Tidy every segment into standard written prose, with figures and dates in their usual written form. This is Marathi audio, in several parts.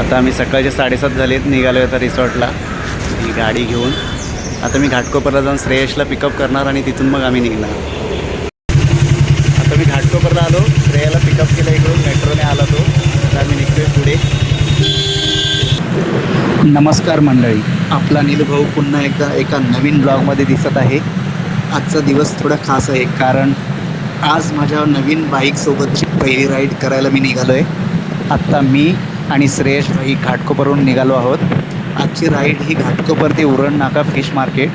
आता आम्ही सकाळचे 7:30 झालेत, निघालो आता रिसॉर्टला ही गाडी घेऊन. आता मी घाटकोपरला जाऊन श्रेयसला पिकअप करणार आणि तिथून मग आम्ही निघणार. आता मी घाटकोपरला आलो, श्रेयाला पिकअप केलं इकडून, मेट्रोने आला तो. आता आम्ही निघतोय पुढे. नमस्कार मंडळी, आपला नीलभाऊ पुन्हा एकदा एका नवीन ब्लॉगमध्ये दिसत आहे. आजचा दिवस थोडा खास आहे कारण आज माझ्या नवीन बाईकसोबतची पहिली राईड करायला मी निघालो आहे. आत्ता मी आणि श्रेयस भाई घाटकोपरहून निघालो आहोत. आजची राईड ही घाटकोपर ते उरण नाका फिश मार्केट,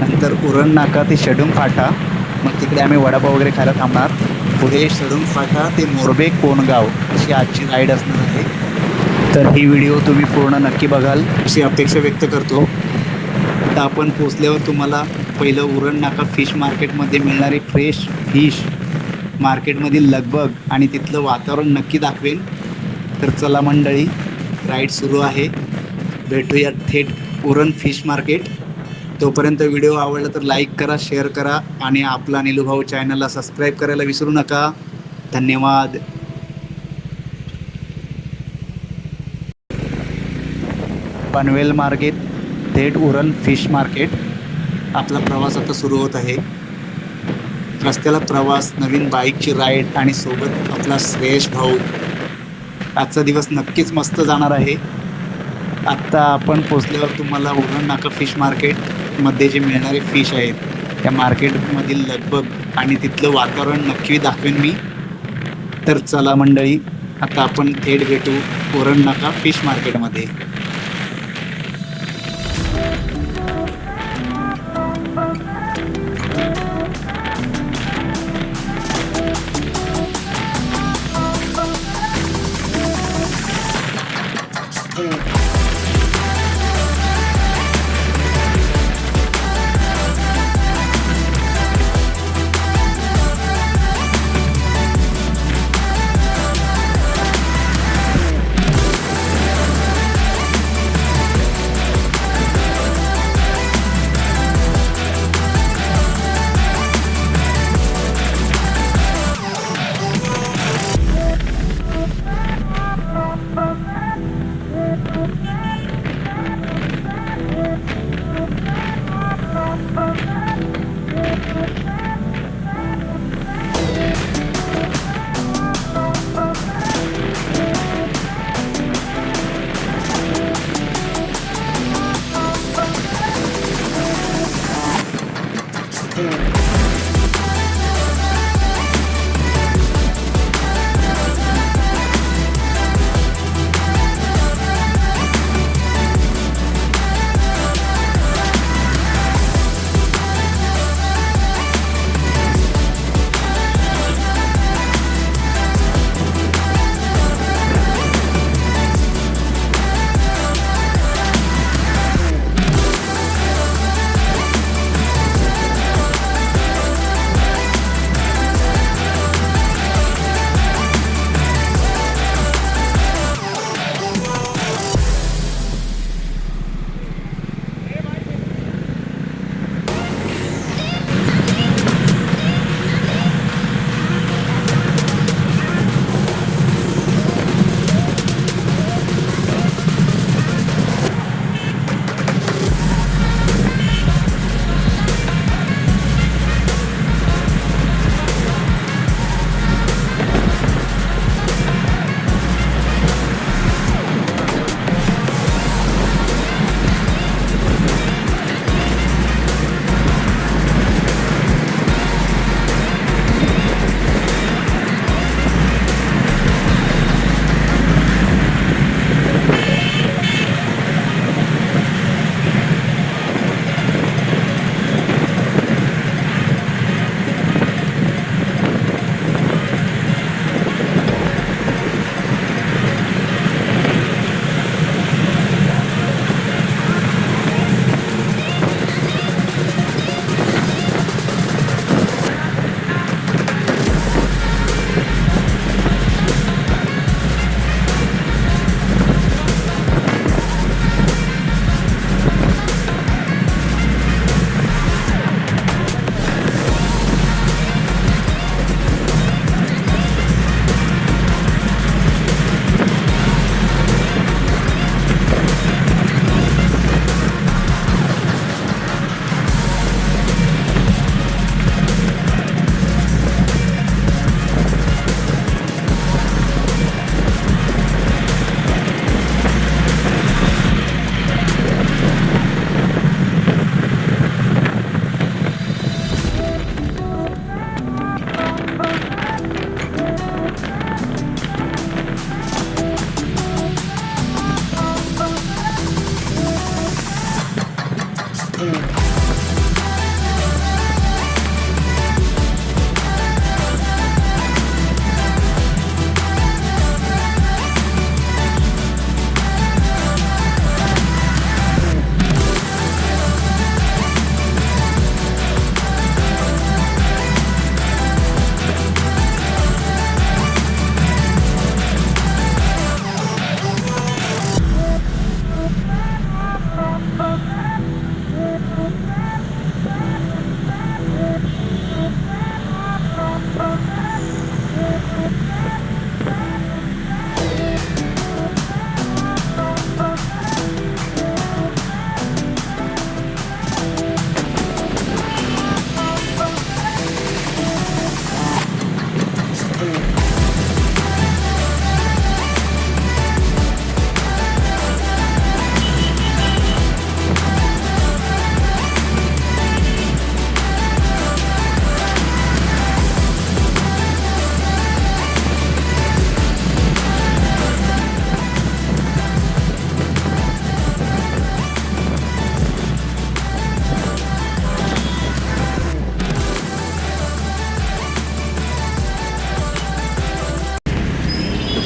नंतर उरण नाका ते शडूम फाटा, मग तिकडे आम्ही वडापाव वगैरे खायला थांबणार. पुढे शडूम फाटा ते मोरबे कोणगाव अशी आजची राईड असणार आहे. तर ही व्हिडिओ तुम्ही पूर्ण नक्की बघाल अशी अपेक्षा व्यक्त करतो. तर आपण पोचल्यावर तुम्हाला पहिलं उरण नाका फिश मार्केटमध्ये मिळणारे फ्रेश फिश, मार्केटमधील लगबग आणि तिथलं वातावरण नक्की दाखवेन. तर चला मंडळी, राईड सुरू आहे. भेटूया थेट उरण फिश मार्केट. तोपर्यंत व्हिडिओ आवडला तर लाईक करा, शेअर करा आणि आपला नीलूभाऊ चॅनलला सबस्क्राईब करायला विसरू नका. धन्यवाद. पनवेल मार्गे थेट उरण फिश मार्केट. आपला प्रवास आता सुरू होत आहे. रस्त्याला प्रवास, नवीन बाईकची राईड आणि सोबत आपला श्रेयस भाऊ. आजचा दिवस नक्कीच मस्त जाणार आहे. आत्ता आपण पोचल्यावर तुम्हाला उरण नाका फिश मार्केटमध्ये जे मिळणारे फिश आहेत त्या मार्केटमधील लगबग आणि तिथलं वातावरण नक्की दाखवेन मी. तर चला मंडळी, आता आपण थेट भेटू उरण नाका फिश मार्केटमध्ये.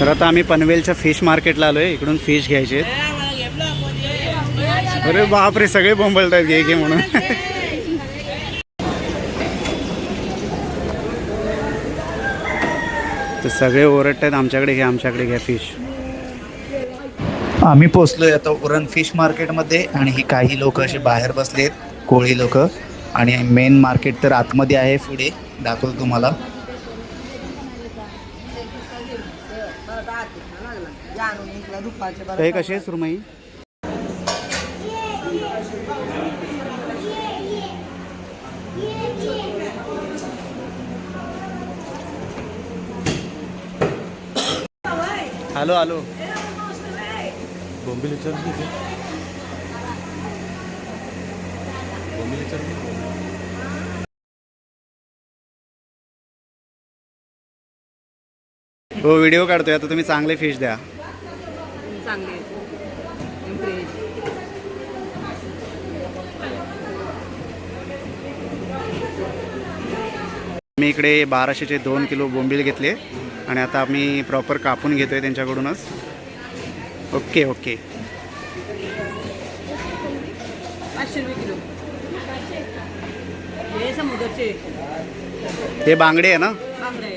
तर आता आम्ही पनवेलच्या फिश मार्केटला आलो आहे. इकडून फिश घ्यायचे. अरे बापरे, सगळे बोंबलत आहेत घे घे म्हणून. तर सगळे ओरडत आहेत आमच्याकडे घ्या फिश. आम्ही पोचलोय आता उरण फिश मार्केटमध्ये आणि ही काही लोक असे बाहेर बसलेत, कोळी लोक. आणि मेन मार्केट तर आतमध्ये आहे, पुढे दाखवतो तुम्हाला. हे कशी आहे सुरमई? Hello hello. हो, व्हिडिओ काढतोय आता. तुम्ही चांगले फिश द्या. मी इकडे 1200चे 2 किलो बोंबील घेतले आणि आता आम्ही प्रॉपर कापून घेतोय त्यांच्याकडूनच. Okay okay. 500 रुपये किलो. हे समुद्राचे, हे बांगडे आहे ना? बांगडे.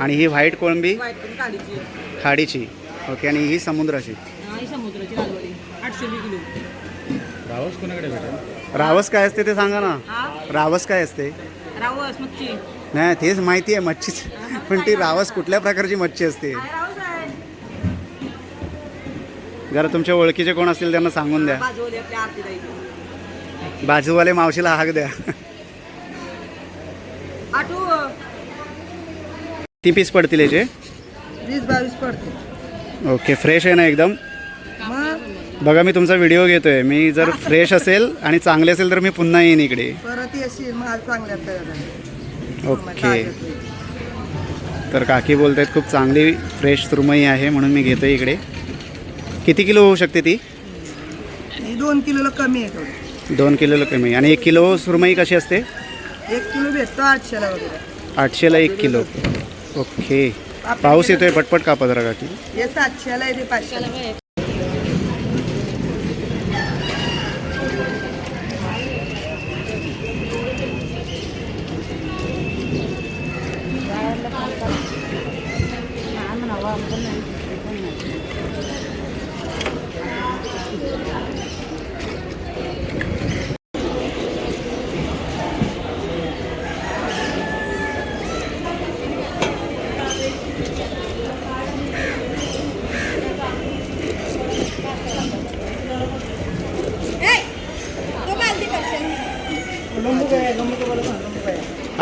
आणि ही व्हाईट कोळंबी काडीची. खाडीची. ओके. आणि ही समुद्राची. ही समुद्राची लालवाडी 800 रुपये किलो. रावस कोणाकडे भेटेल? रावस काय असते ते सांगा ना. हा, रावस काय असते? रावस मच्छी. नाही, तेच माहिती आहे मच्छीच, पण ती रावस कुठल्या प्रकारची मच्छी असते? रावस आहे. जरा तुमच्या ओळखीचे कोण असतील त्यांना सांगून द्या. बाजूवाली आपल्या आरती जाईल. बाजूवाले मावशीला हाक द्या. आठू ती पीस पडतील याचे? 20-22 पडते. ओके. फ्रेश आहे ना एकदम? मग बघा, मी तुमचा व्हिडिओ घेतोय. मी जर फ्रेश असेल आणि चांगले असेल तर मी पुन्हा येईन इकडे. परत अशी माल चांगल्या. ओके. तर काकी बोलत आहेत खूप चांगली फ्रेश सुरमई आहे म्हणून मी घेतो इकडे. किती किलो होऊ शकते ती? 2 किलोला कमी आहे थोडी. 2 किलोला कमी. आणि 1 किलो सुरमई कशी असते? 1 किलो भेटतो 800ला वगैरे. 800ला 1 किलो. ओके. पाऊस येतोय, पटपट कापा जरा काकी. हे 700ला आहे, ते 500ला.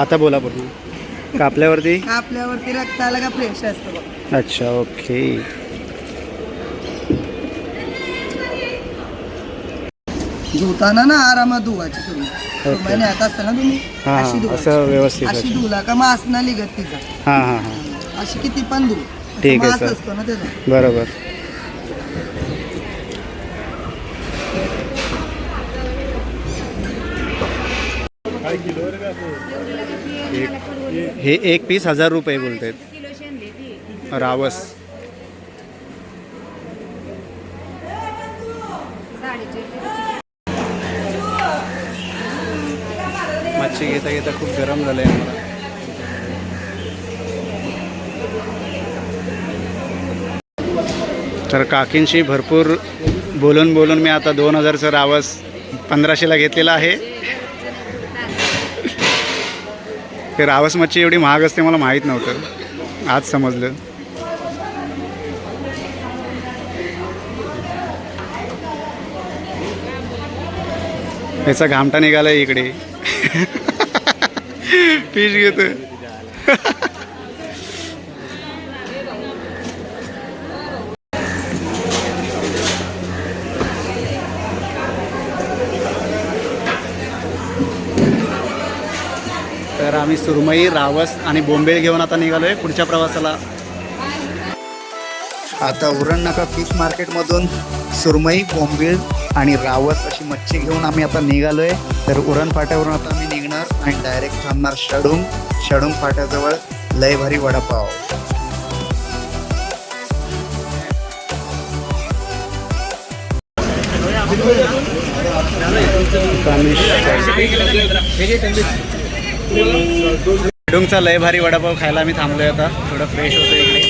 आता बोला पूर्ण. कापल्यावरती? कापल्यावरती रक्ताला का फ्रेश असतं बघ. अच्छा. ओके. धुताना ना आरामात धुवायची सुरमई. नेत असताना तुम्ही हां, अशी धुवायची. असं व्यवस्थित. अशी धुला का मास ना लिगत तिचा. हां हां हां. अशी किती पण धु. ठीक आहे मास सर. असतो ना त्याचा. बरोबर. हे 1 पीस 1000 रुपये बोलत आहेत. रावस. मच्छी घेता घेता खूप गरम झालंय मला. तर काकींशी भरपूर बोलून मी आता 2000चं रावस 1500ला घेतलेला आहे. ते रावस मच्छी एवढी महाग असते मला माहीत नव्हतं, आज समजलं. याचा घामटा निघाला इकडे. फिश घेतो. तर आम्ही सुरमई, रावस आणि बोंबील घेऊन आता निघालोय पुढच्या प्रवासाला. आता उरण नाका फिश मार्केटमधून सुरमई, बोंबील आणि रावस अशी मच्छी घेऊन आम्ही आता निघालोय. तर उरण फाट्यावरून आता आम्ही निघणार आणि डायरेक्ट थांबणार शडुंग फाट्याजवळ लय भारी वडापाव. शेडूंगचा लय भारी वडापाव खायला मी थांबलोय आता. थोडं फ्रेश होतो इकडे.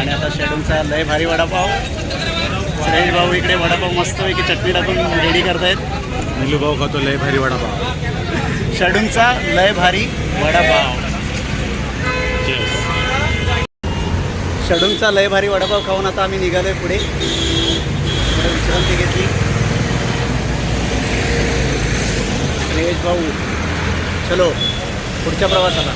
आणि आता शेडूंगचा लय भारी वडापाव. सुरेश भाऊ इकडे वडापाव मस्तपैकी चटणी टाकून रेडी करतायत. नीलू भाऊ खातो लय भारी वडापाव. शेडूंगचा लय भारी वडापाव. शेडूंगचा लय भारी वडापाव खाऊन आता आम्ही निघालोय पुढे. थोडं विश्रांती घेतली. सुरेश भाऊ चलो पुढच्या प्रवासाला.